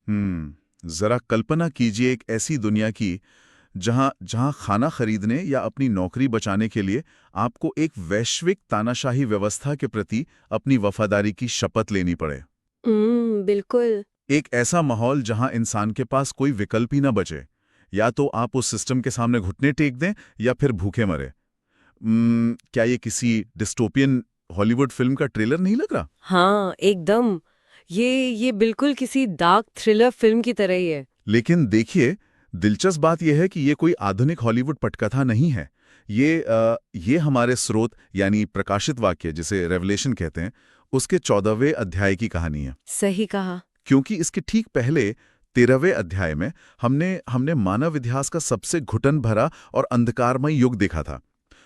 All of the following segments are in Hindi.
जरा कल्पना कीजिए एक ऐसी दुनिया की जहां जहां खाना खरीदने या अपनी नौकरी बचाने के लिए आपको एक वैश्विक तानाशाही व्यवस्था के प्रति अपनी वफादारी की शपथ लेनी पड़े। बिल्कुल। एक ऐसा माहौल जहां इंसान के पास कोई विकल्प ही ना बचे, या तो आप उस सिस्टम के सामने घुटने टेक दें या फिर भूखे मरे। क्या ये किसी डिस्टोपियन हॉलीवुड फिल्म का ट्रेलर नहीं लग रहा? हाँ, एकदम। ये बिल्कुल किसी डार्क थ्रिलर फिल्म की तरह ही है। लेकिन देखिए, दिलचस्प बात यह है कि ये कोई आधुनिक हॉलीवुड पटकथा नहीं है। ये हमारे स्रोत यानी प्रकाशित वाक्य, जिसे रेवलेशन कहते हैं, उसके 14वें अध्याय की कहानी है। सही कहा। क्योंकि इसके ठीक पहले 13वें अध्याय में हमने मानव इतिहास का सबसे घुटन भरा और अंधकारमय युग देखा था,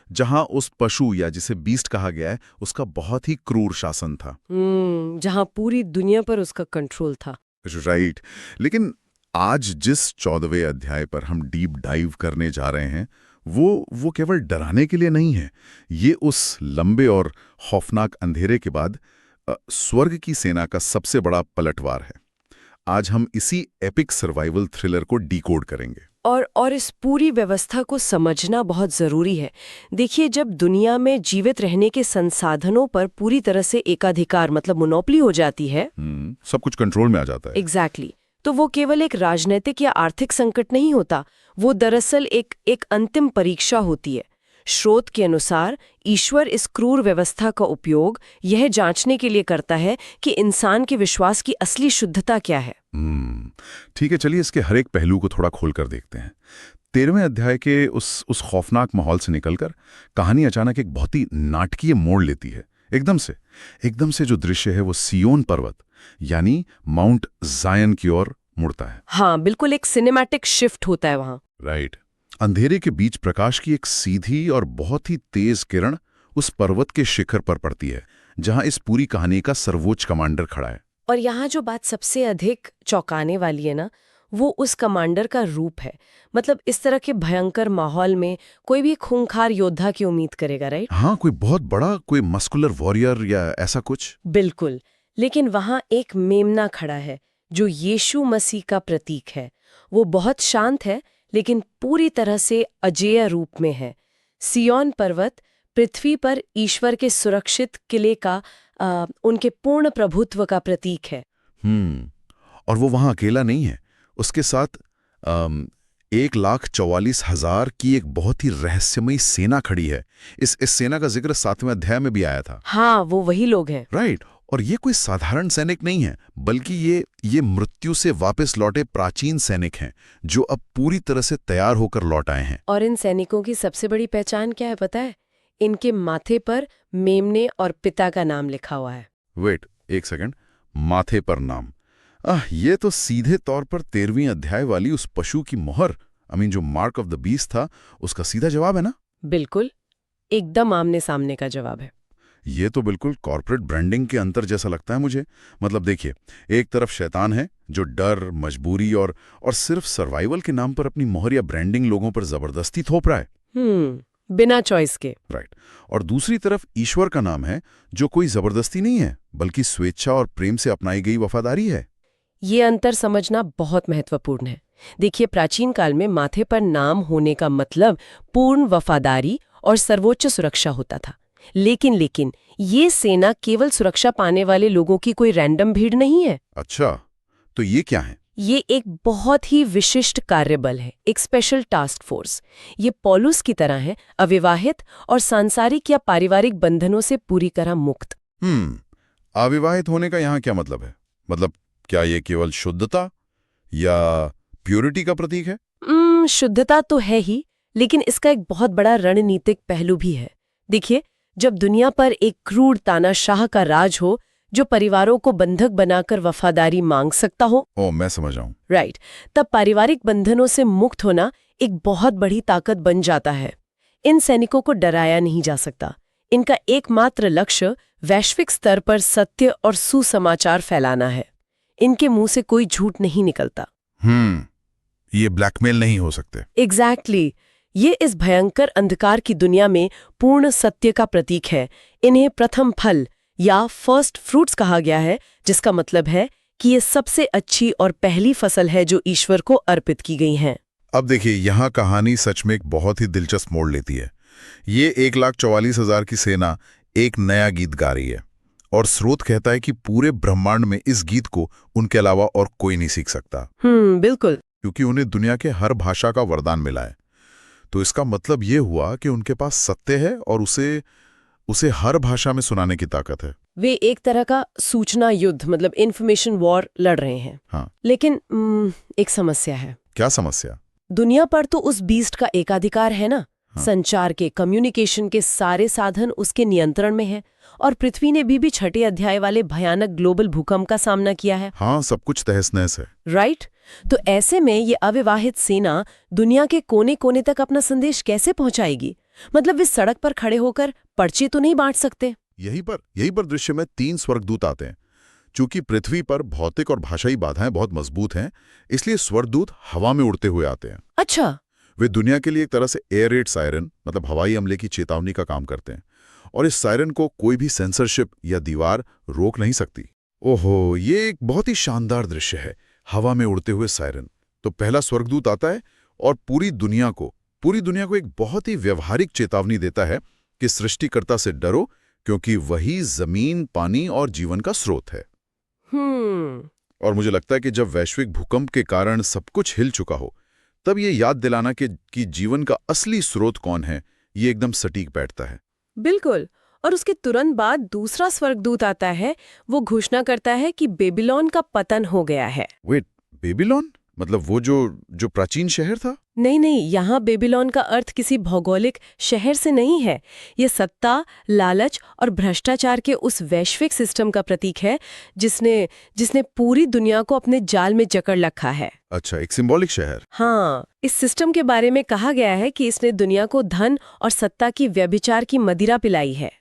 जहां उस पशु या जिसे बीस्ट कहा गया है, उसका बहुत ही क्रूर शासन था। जहां पूरी दुनिया पर उसका कंट्रोल था। राइट। लेकिन आज जिस 14वें अध्याय पर हम डीप डाइव करने जा रहे हैं, वो केवल डराने के लिए नहीं है। ये उस लंबे और खौफनाक अंधेरे के बाद स्वर्ग की सेना का सबसे बड़ा पलटवार है। आज हम इसी एपिक सर्वाइवल थ्रिलर को डिकोड करेंगे। और इस पूरी व्यवस्था को समझना बहुत जरूरी है। देखिए, जब दुनिया में जीवित रहने के संसाधनों पर पूरी तरह से एकाधिकार मतलब मोनोपोली हो जाती है, सब कुछ कंट्रोल में आ जाता है। एग्जैक्टली। तो वो केवल एक राजनीतिक या आर्थिक संकट नहीं होता, वो दरअसल एक अंतिम परीक्षा होती है। स्रोत के अनुसार ईश्वर इस क्रूर व्यवस्था का उपयोग यह जांचने के लिए करता है कि इंसान के विश्वास की असली शुद्धता क्या है। ठीक है, चलिए इसके हर एक पहलू को थोड़ा खोलकर देखते हैं। 13वें अध्याय के उस खौफनाक माहौल से निकलकर कहानी अचानक एक बहुत ही नाटकीय मोड़ लेती है। एकदम से जो दृश्य है वो सियोन पर्वत यानी माउंट जायन की ओर मुड़ता है। हाँ, बिल्कुल एक सिनेमैटिक शिफ्ट होता है वहां। राइट। अंधेरे के बीच प्रकाश की एक सीधी और बहुत ही तेज किरण उस पर्वत के शिखर पर पड़ती है, जहां इस पूरी कहानी का सर्वोच्च कमांडर खड़ा है। और यहाँ जो बात सबसे अधिक चौंकाने वाली है ना, वो उस कमांडर का रूप है। मतलब इस तरह के भयंकर माहौल में कोई भी खूंखार योद्धा की उम्मीद करेगा, राइट? हाँ, कोई बहुत बड़ा, कोई मस्कुलर वॉरियर या ऐसा कुछ। बिल्कुल। लेकिन वहां एक मेमना खड़ा है जो यीशु मसीह का प्रतीक है। वो बहुत शांत है लेकिन पूरी तरह से अजेय रूप में है। सियोन पर्वत पृथ्वी पर ईश्वर के सुरक्षित किले का उनके पूर्ण प्रभुत्व का प्रतीक है। और वो वहां अकेला नहीं है। उसके साथ 1,44,000 की एक बहुत ही रहस्यमयी सेना खड़ी है। इस सेना का जिक्र 7वें अध्याय में भी आया था। हाँ, वो वही लोग हैं। राइट। और ये कोई साधारण सैनिक नहीं है, बल्कि ये मृत्यु से वापस लौटे प्राचीन सैनिक हैं, जो अब पूरी तरह से तैयार होकर लौट आए हैं। और इन सैनिकों की सबसे बड़ी पहचान क्या है पता है? इनके माथे पर मेमने और पिता का नाम लिखा हुआ है। वेट, एक सेकंड। माथे पर नाम? ये तो सीधे तौर पर 13वीं अध्याय वाली उस पशु की मोहर, जो मार्क ऑफ द बीस्ट था, उसका सीधा जवाब है ना? बिल्कुल, एकदम आमने सामने का जवाब है। ये तो बिल्कुल कॉर्पोरेट ब्रांडिंग के अंतर जैसा लगता है मुझे। मतलब देखिए, एक तरफ शैतान है जो डर, मजबूरी और सिर्फ सर्वाइवल के नाम पर अपनी मोहर या ब्रांडिंग लोगों पर जबरदस्ती थोप रहा है। बिना चॉइस के। राइट। और दूसरी तरफ ईश्वर का नाम है, जो कोई जबरदस्ती नहीं है, बल्कि स्वेच्छा और प्रेम से अपनाई गई वफादारी है। ये अंतर समझना बहुत महत्वपूर्ण है। देखिए, प्राचीन काल में माथे पर नाम होने का मतलब पूर्ण वफादारी और सर्वोच्च सुरक्षा होता था। लेकिन ये सेना केवल सुरक्षा पाने वाले लोगों की कोई रैंडम भीड़ नहीं है। अच्छा, तो ये क्या है? ये एक बहुत ही विशिष्ट कार्यबल है, एक स्पेशल टास्क फोर्स। ये पौलुस की तरह है, अविवाहित और सांसारिक या पारिवारिक बंधनों से पूरी तरह मुक्त। अविवाहित होने का यहाँ क्या मतलब है? मतलब क्या ये केवल शुद्धता या प्योरिटी का प्रतीक है? शुद्धता तो है ही, लेकिन इसका एक बहुत बड़ा रणनीतिक पहलू भी है। देखिए, जब दुनिया पर एक क्रूर तानाशाह का राज हो जो परिवारों को बंधक बनाकर वफादारी मांग सकता हो। मैं समझ रहा हूं। राइट। तब पारिवारिक बंधनों से मुक्त होना एक बहुत बड़ी ताकत बन जाता है। इन सैनिकों को डराया नहीं जा सकता। इनका एकमात्र लक्ष्य वैश्विक स्तर पर सत्य और सुसमाचार फैलाना है। इनके मुंह से कोई झूठ नहीं निकलता। ये ब्लैकमेल नहीं हो सकते। एग्जैक्टली। ये इस भयंकर अंधकार की दुनिया में पूर्ण सत्य का प्रतीक है। इन्हें प्रथम फल या फर्स्ट फ्रूट्स कहा गया है, जिसका मतलब है कि ये सबसे अच्छी और पहली फसल है जो ईश्वर को अर्पित की गई है। अब देखिए, यहाँ कहानी सच में एक बहुत ही दिलचस्प मोड़ लेती है। ये 1,44,000 की सेना एक नया गीत गा रही है और स्रोत कहता है कि पूरे ब्रह्मांड में इस गीत को उनके अलावा और कोई नहीं सीख सकता, बिल्कुल। क्योंकि उन्हें दुनिया के हर भाषा का वरदान मिला है। तो इसका मतलब ये हुआ कि उनके पास सत्य है और उसे हर भाषा में सुनाने की ताकत है। वे एक तरह का सूचना युद्ध मतलब इंफॉर्मेशन वॉर लड़ रहे हैं। हाँ। लेकिन एक समस्या है। क्या समस्या? दुनिया पर तो उस बीस्ट का एकाधिकार है ना। हाँ। संचार के, कम्युनिकेशन के सारे साधन उसके नियंत्रण में हैं और पृथ्वी ने भी छठे अध्याय वाले भयानक ग्लोबल भूकंप का सामना किया है। हाँ, सब कुछ तहस-नहस है। राइट। तो ऐसे में ये अविवाहित सेना दुनिया के कोने कोने तक अपना संदेश कैसे पहुंचाएगी? मतलब वे सड़क पर खड़े होकर पर्चे तो नहीं बांट सकते। यहीं पर दृश्य में 3 स्वर्गदूत आते हैं। चूंकि पृथ्वी पर भौतिक और भाषाई बाधाएं बहुत मजबूत हैं, इसलिए स्वर्गदूत हवा में उड़ते हुए आते हैं। अच्छा। वे दुनिया के लिए एक तरह से एयर रेड सायरन मतलब हवाई हमले की चेतावनी का काम करते हैं, और इस सायरन को कोई भी सेंसरशिप या दीवार रोक नहीं सकती। ओहो, ये एक बहुत ही शानदार दृश्य है, हवा में उड़ते हुए सायरन। तो पहला स्वर्गदूत आता है और पूरी दुनिया को एक बहुत ही व्यवहारिक चेतावनी देता है कि सृष्टिकर्ता से डरो, क्योंकि वही जमीन, पानी और जीवन का स्रोत है। और मुझे लगता है कि जब वैश्विक भूकंप के कारण सब कुछ हिल चुका हो, तब ये याद दिलाना कि जीवन का असली स्रोत कौन है, ये एकदम सटीक बैठता है। बिल्कुल। और उसके तुरंत बाद दूसरा स्वर्गदूत आता है। वो घोषणा करता है कि बेबीलोन का पतन हो गया है। Wait, Babylon? मतलब वो जो प्राचीन शहर था? नहीं, यहाँ बेबीलोन का अर्थ किसी भौगोलिक शहर से नहीं है। ये सत्ता, लालच और भ्रष्टाचार के उस वैश्विक सिस्टम का प्रतीक है जिसने पूरी दुनिया को अपने जाल में जकड़ रखा है। अच्छा, एक सिंबॉलिक शहर। हाँ, इस सिस्टम के बारे में कहा गया है कि इसने दुनिया को धन और सत्ता की व्यभिचार की मदिरा पिलाई है।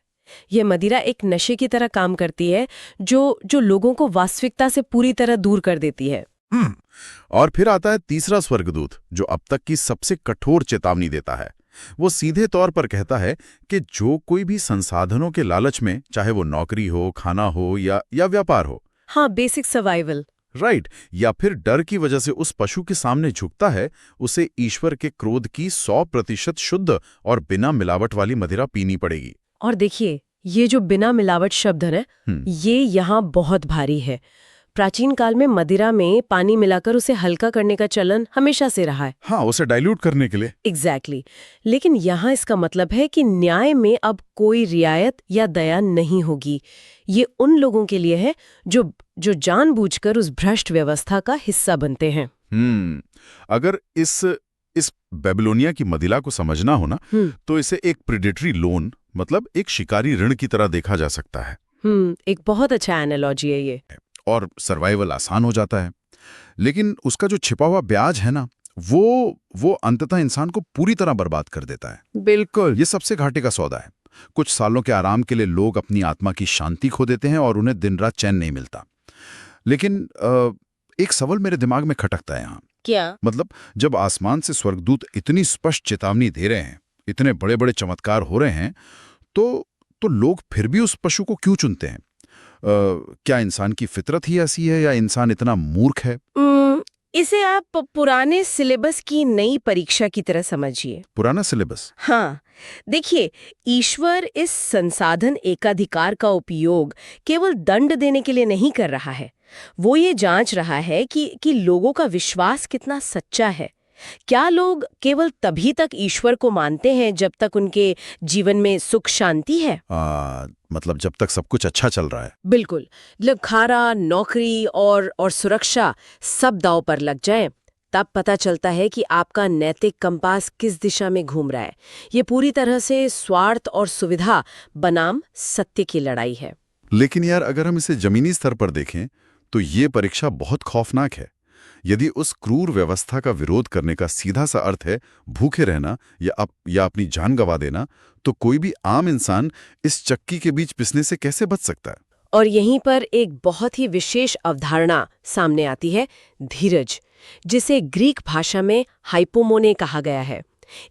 ये मदिरा एक नशे की तरह काम करती है जो लोगों को वास्तविकता से पूरी तरह दूर कर देती है। और फिर आता है तीसरा स्वर्गदूत, जो अब तक की सबसे कठोर चेतावनी देता है। वो सीधे तौर पर कहता है कि जो कोई भी संसाधनों के लालच में, चाहे वो नौकरी हो, खाना हो या व्यापार हो, हाँ, बेसिक सर्वाइवल, राइट, या फिर डर की वजह से उस पशु के सामने झुकता है, उसे ईश्वर के क्रोध की 100% शुद्ध और बिना मिलावट वाली मदिरा पीनी पड़ेगी। और देखिए, ये जो बिना मिलावट शब्द है, ये यहाँ बहुत भारी है। प्राचीन काल में मदिरा में पानी मिलाकर उसे हल्का करने का चलन हमेशा से रहा है। हाँ, उसे डाइल्यूट करने के लिए। एग्जैक्टली। लेकिन यहाँ इसका मतलब है कि न्याय में अब कोई रियायत या दया नहीं होगी। ये उन लोगों के लिए है जो जानबूझकर उस भ्रष्ट व्यवस्था का हिस्सा बनते हैं। अगर इस बेबीलोनिया की मदिरा को समझना हो ना, तो इसे एक प्रेडेटरी लोन मतलब एक शिकारी ऋण की तरह देखा जा सकता है। एक बहुत अच्छा एनालॉजी है ये। और सर्वाइवल आसान हो जाता है, लेकिन उसका जो छिपा हुआ ब्याज है ना, वो अंततः इंसान को पूरी तरह बर्बाद कर देता है। बिल्कुल। ये सबसे घाटे का सौदा है। कुछ सालों के आराम के लिए लोग अपनी आत्मा की शांति खो देते हैं और उन्हें दिन रात चैन नहीं मिलता। लेकिन एक सवाल मेरे दिमाग में खटकता है यहाँ। क्या? मतलब जब आसमान से स्वर्गदूत इतनी स्पष्ट चेतावनी दे रहे हैं, इतने बड़े बड़े चमत्कार हो रहे हैं, तो लोग फिर भी उस पशु को क्यों चुनते हैं? क्या इंसान की फितरत ही ऐसी है या इंसान इतना मूर्ख है? इसे आप पुराने सिलेबस की नई परीक्षा की तरह समझिए। पुराना सिलेबस? हाँ, देखिए, ईश्वर इस संसाधन एकाधिकार का उपयोग केवल दंड देने के लिए नहीं कर रहा है। वो ये जांच रहा है कि लोगों का विश्वास कितना सच्चा है। क्या लोग केवल तभी तक ईश्वर को मानते हैं जब तक उनके जीवन में सुख शांति है? मतलब जब तक सब कुछ अच्छा चल रहा है। बिल्कुल। जब खाना, नौकरी और सुरक्षा सब दांव पर लग जाएं, तब पता चलता है कि आपका नैतिक कंपास किस दिशा में घूम रहा है। ये पूरी तरह से स्वार्थ और सुविधा बनाम सत्य की लड़ाई है। लेकिन यार, अगर हम इसे जमीनी स्तर पर देखें तो ये परीक्षा बहुत खौफनाक है। यदि उस क्रूर व्यवस्था का विरोध करने का सीधा सा अर्थ है भूखे रहना या अपनी जान गंवा देना, तो कोई भी आम इंसान इस चक्की के बीच पिसने से कैसे बच सकता है? और यहीं पर एक बहुत ही विशेष अवधारणा सामने आती है, धीरज, जिसे ग्रीक भाषा में हाइपोमोने कहा गया है।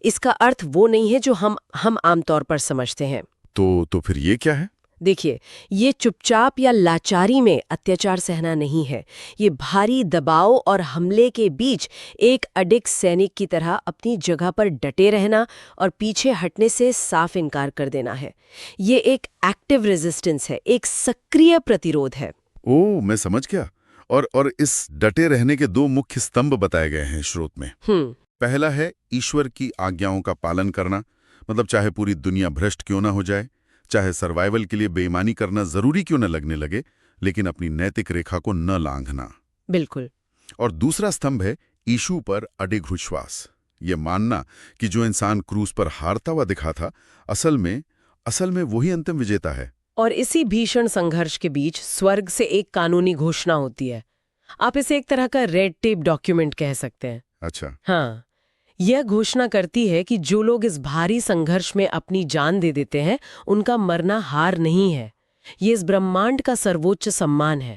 इसका अर्थ वो नहीं है जो हम आमतौर पर समझते हैं। तो फिर ये क्या है? देखिए, ये चुपचाप या लाचारी में अत्याचार सहना नहीं है। ये भारी दबाव और हमले के बीच एक अडिग सैनिक की तरह अपनी जगह पर डटे रहना और पीछे हटने से साफ इनकार कर देना है। ये एक एक्टिव रेजिस्टेंस है, एक सक्रिय प्रतिरोध है। ओह, मैं समझ गया। और इस डटे रहने के दो मुख्य स्तंभ बताए गए हैं स्रोत में। पहला है ईश्वर की आज्ञाओं का पालन करना, मतलब चाहे पूरी दुनिया भ्रष्ट क्यों ना हो जाए, चाहे सर्वाइवल के लिए बेईमानी करना जरूरी क्यों न लगने लगे, लेकिन अपनी नैतिक रेखा को न लांघना। बिल्कुल। और दूसरा स्तंभ है यीशु पर अडिग विश्वास, ये मानना कि जो इंसान क्रूस पर हारता हुआ दिखा था, असल में वही अंतिम विजेता है। और इसी भीषण संघर्ष के बीच स्वर्ग से एक कानूनी घोषणा होती है। आप इसे एक तरह का रेड टेप डॉक्यूमेंट कह सकते हैं। अच्छा। हाँ, यह घोषणा करती है कि जो लोग इस भारी संघर्ष में अपनी जान दे देते हैं, उनका मरना हार नहीं है। ये इस ब्रह्मांड का सर्वोच्च सम्मान है।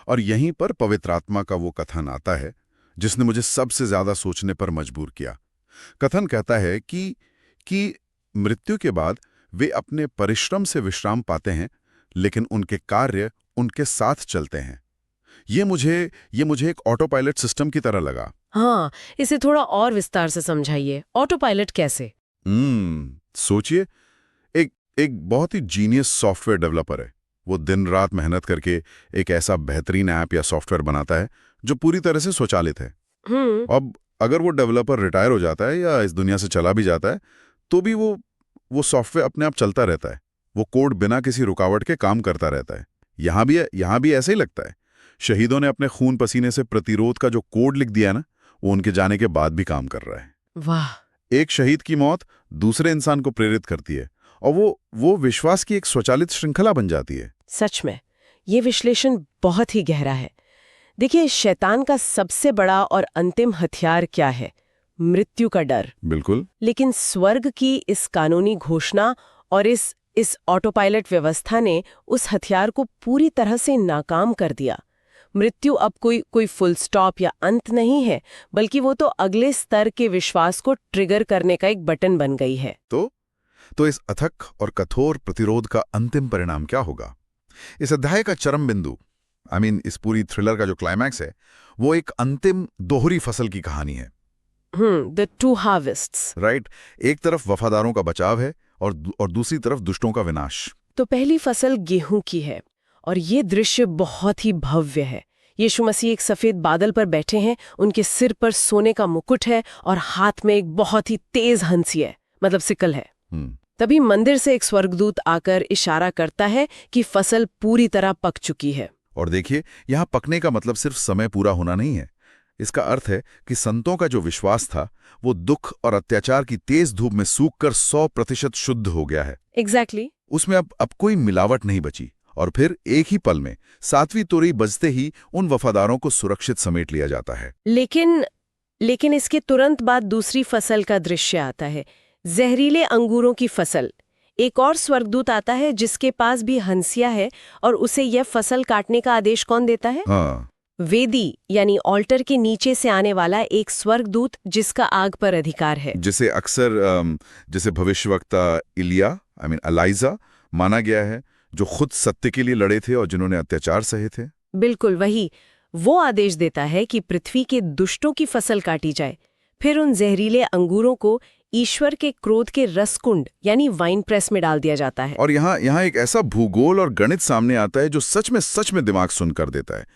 और यहीं पर पवित्र आत्मा का वो कथन आता है जिसने मुझे सबसे ज्यादा सोचने पर मजबूर किया। कथन कहता है कि मृत्यु के बाद वे अपने परिश्रम से विश्राम पाते हैं, लेकिन उनके कार्य उनके साथ चलते हैं। ये मुझे एक ऑटो पायलट सिस्टम की तरह लगा। हाँ, इसे थोड़ा और विस्तार से समझाइए। ऑटो पायलट कैसे? सोचिए, एक बहुत ही जीनियस सॉफ्टवेयर डेवलपर है। वो दिन रात मेहनत करके एक ऐसा बेहतरीन ऐप या सॉफ्टवेयर बनाता है जो पूरी तरह से स्वचालित है। अब अगर वो डेवलपर रिटायर हो जाता है या इस दुनिया से चला भी जाता है, तो भी वो सॉफ्टवेयर अपने आप चलता रहता है। वो कोड बिना किसी रुकावट के काम करता रहता है। यहाँ भी ऐसे ही लगता है। शहीदों ने अपने खून पसीने से प्रतिरोध का जो कोड लिख दिया ना, वो उनके जाने के बाद भी काम कर रहा है। वाह! एक शहीद की मौत दूसरे इंसान को प्रेरित करती है और वो विश्वास की एक स्वचालित श्रृंखला बन जाती है। सच में, ये विश्लेषण बहुत ही गहरा है। देखिए, शैतान का सबसे बड़ा और अंतिम हथियार क्या है? मृत्यु का डर। बिल्कुल। लेकिन स्वर्ग की इस कानूनी घोषणा और इस ऑटोपायलट व्यवस्था ने उस हथियार को पूरी तरह से नाकाम कर दिया। मृत्यु अब कोई फुल स्टॉप या अंत नहीं है, बल्कि वो तो अगले स्तर के विश्वास को ट्रिगर करने का एक बटन बन गई है। तो इस अथक और कठोर प्रतिरोध का अंतिम परिणाम क्या होगा? इस अध्याय का चरम बिंदु, इस पूरी थ्रिलर का जो क्लाइमैक्स है, वो एक अंतिम दोहरी फसल की कहानी है। The two harvests. राइट। एक तरफ वफादारों का बचाव है और दूसरी तरफ दुष्टों का विनाश। तो पहली फसल गेहूं की है और ये दृश्य बहुत ही भव्य है। यीशु मसीह एक सफेद बादल पर बैठे हैं, उनके सिर पर सोने का मुकुट है और हाथ में एक बहुत ही तेज हंसी है, मतलब सिकल है। तभी मंदिर से एक स्वर्गदूत आकर इशारा करता है कि फसल पूरी तरह पक चुकी है। और देखिए, यहाँ पकने का मतलब सिर्फ समय पूरा होना नहीं है। इसका अर्थ है कि संतों का जो विश्वास था, वो दुख और अत्याचार की तेज धूप में सूखकर 100% शुद्ध हो गया है। एग्जैक्टली। उसमें अब कोई मिलावट नहीं बची। और फिर एक ही पल में 7वीं तुरही बजते ही उन वफादारों को सुरक्षित समेट लिया जाता है। लेकिन इसके तुरंत बाद दूसरी फसल का दृश्य आता है, जहरीले अंगूरों की फसल। एक और स्वर्गदूत आता है जिसके पास भी हंसिया है, और उसे यह फसल काटने का आदेश कौन देता है? वेदी यानी ऑल्टर के नीचे से आने वाला एक स्वर्गदूत जिसका आग पर अधिकार है, जिसे अक्सर जैसे भविष्यवक्ता एलाइजा माना गया है, जो खुद सत्य के लिए लड़े थे और जिन्होंने अत्याचार सहे थे। बिल्कुल वही। वो आदेश देता है कि पृथ्वी के दुष्टों की फसल काटी जाए। फिर उन जहरीले अंगूरों को ईश्वर के क्रोध के रसकुंड यानी वाइन प्रेस में डाल दिया जाता है। और यहाँ एक ऐसा भूगोल और गणित सामने आता है जो सच में दिमाग सुन कर देता है।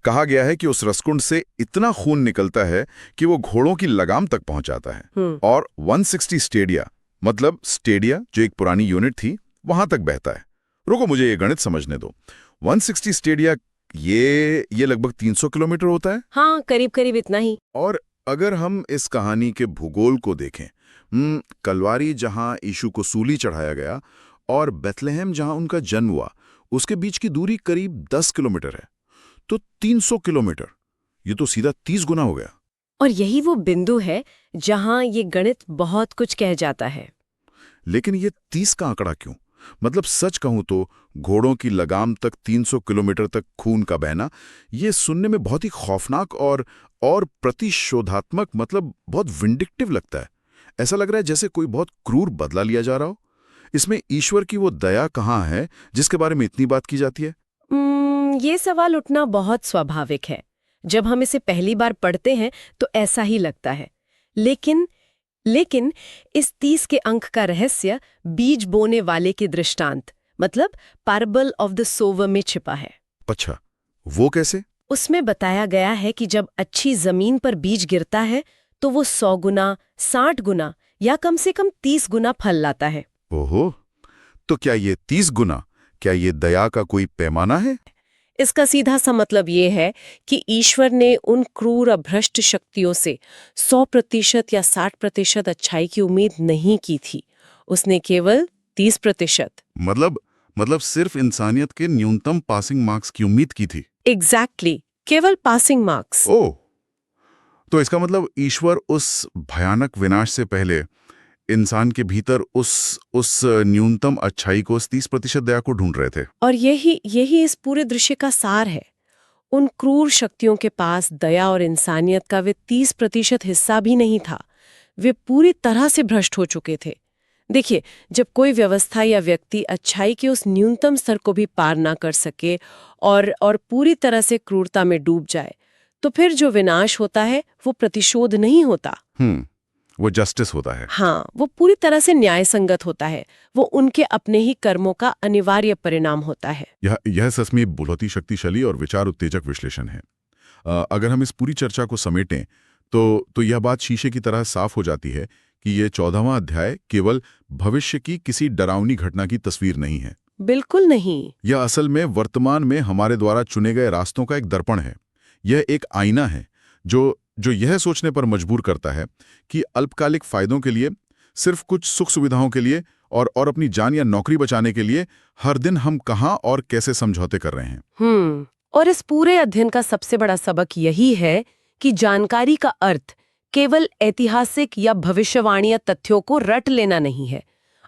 कहा गया है कि उस रसकुंड से इतना खून निकलता है कि वो घोड़ों की लगाम तक पहुंच जाता है। और 160 स्टेडिया, मतलब स्टेडिया जो एक पुरानी यूनिट थी, वहां तक बहता है। रुको, मुझे ये गणित समझने दो। 160 स्टेडिया ये लगभग 300 किलोमीटर होता है। हाँ, करीब इतना ही। और अगर हम इस कहानी के भूगोल को देखें, कलवारी जहां यीशु को सूली चढ़ाया गया और बेथलेहम जहां उनका जन्म हुआ, उसके बीच की दूरी करीब 10 किलोमीटर है। तो 300 किलोमीटर, ये तो सीधा 30 गुना हो गया। और यही वो बिंदु है जहां ये गणित बहुत कुछ कह जाता है। लेकिन ये 30 का आंकड़ा क्यों? मतलब सच कहूं तो घोड़ों की लगाम तक 300 किलोमीटर तक खून का बहना, ये सुनने में बहुत ही खौफनाक और प्रतिशोधात्मक, मतलब बहुत विंडिक्टिव लगता है। ऐसा लग रहा है जैसे कोई बहुत क्रूर बदला लिया जा रहा हो। इसमें ईश्वर की वो दया कहाँ है जिसके बारे में इतनी बात की जाती है? ये सवाल उठना बहुत स्वाभाविक है। जब हम इसे पहली बार पढ़ते हैं तो ऐसा ही लगता है। लेकिन इस 30 के अंक का रहस्य बीज बोने वाले के दृष्टांत मतलब पैराबल ऑफ द सोवर में छिपा है। अच्छा, वो कैसे? उसमें बताया गया है कि जब अच्छी जमीन पर बीज गिरता है तो वो 100 गुना, 60 गुना या कम से कम 30 गुना फल लाता है। ओहो, तो क्या ये 30 गुना, क्या ये दया का कोई पैमाना है? इसका सीधा सा मतलब ये है कि ईश्वर ने उन क्रूर और भ्रष्ट शक्तियों से 100% या 60% अच्छाई की उम्मीद नहीं की थी। उसने केवल 30%। मतलब सिर्फ इंसानियत के न्यूनतम पासिंग मार्क्स की उम्मीद की थी। एग्जैक्टली, केवल पासिंग मार्क्स। ओह, तो इसका मतलब ईश्वर उस भयानक विनाश से पहले इंसान के भीतर उस न्यूनतम अच्छाई को, उस 30% दया को ढूंढ रहे थे। और यही इस पूरे दृश्य का सार है। उन क्रूर शक्तियों के पास दया और इंसानियत का वे 30% हिस्सा भी नहीं था। वे पूरी तरह से भ्रष्ट हो चुके थे। देखिए, जब कोई व्यवस्था या व्यक्ति अच्छाई के उस न्यूनतम स्तर को भी पार ना कर सके और पूरी तरह से क्रूरता में डूब जाए, तो फिर जो विनाश होता है वो प्रतिशोध नहीं होता। वो जस्टिस होता है। हाँ, वो पूरी तरह से न्याय संगत होता है। वो उनके अपने ही कर्मों का अनिवार्य परिणाम होता है। यह सच में बहुत ही शक्तिशाली और विचार उत्तेजक विश्लेषण है। अगर हम इस पूरी चर्चा को समेटें तो यह बात शीशे की तरह साफ हो जाती है कि ये 14वां अध्याय केवल भविष्य की किसी डरावनी घटना की तस्वीर नहीं है। बिल्कुल नहीं। यह असल में वर्तमान में हमारे द्वारा चुने गए रास्तों का एक दर्पण है। यह एक आईना है जो यह सोचने पर मजबूर करता है कि अल्पकालिक फायदों के लिए, सिर्फ कुछ सुख सुविधाओं के लिए और अपनी जान या नौकरी बचाने के लिए हर दिन हम कहाँ और कैसे समझौते कर रहे हैं। और इस पूरे अध्ययन का सबसे बड़ा सबक यही है कि जानकारी का अर्थ केवल ऐतिहासिक या भविष्यवाणी तथ्यों को रट लेना नहीं है।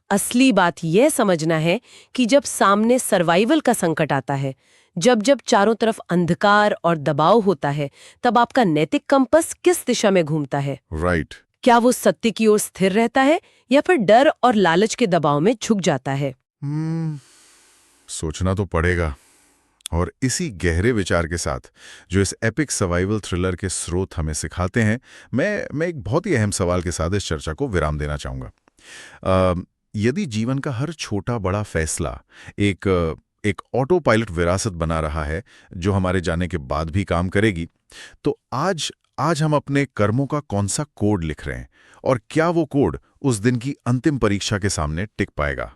असली बात यह समझना है कि जब सामने सर्वाइवल का संकट आता है, जब चारों तरफ अंधकार और दबाव होता है, तब आपका नैतिक कंपस किस दिशा में घूमता है। राइट। क्या वो सत्य की ओर स्थिर रहता है या फिर डर और लालच के दबाव में झुक जाता है? सोचना तो पड़ेगा। और इसी गहरे विचार के साथ जो इस एपिक सर्वाइवल थ्रिलर के स्रोत हमें सिखाते हैं, मैं एक बहुत ही अहम सवाल के साथ इस चर्चा को विराम देना चाहूँगा। यदि जीवन का हर छोटा बड़ा फैसला एक ऑटो पायलट विरासत बना रहा है जो हमारे जाने के बाद भी काम करेगी, तो आज हम अपने कर्मों का कौन सा कोड लिख रहे हैं और क्या वो कोड उस दिन की अंतिम परीक्षा के सामने टिक पाएगा?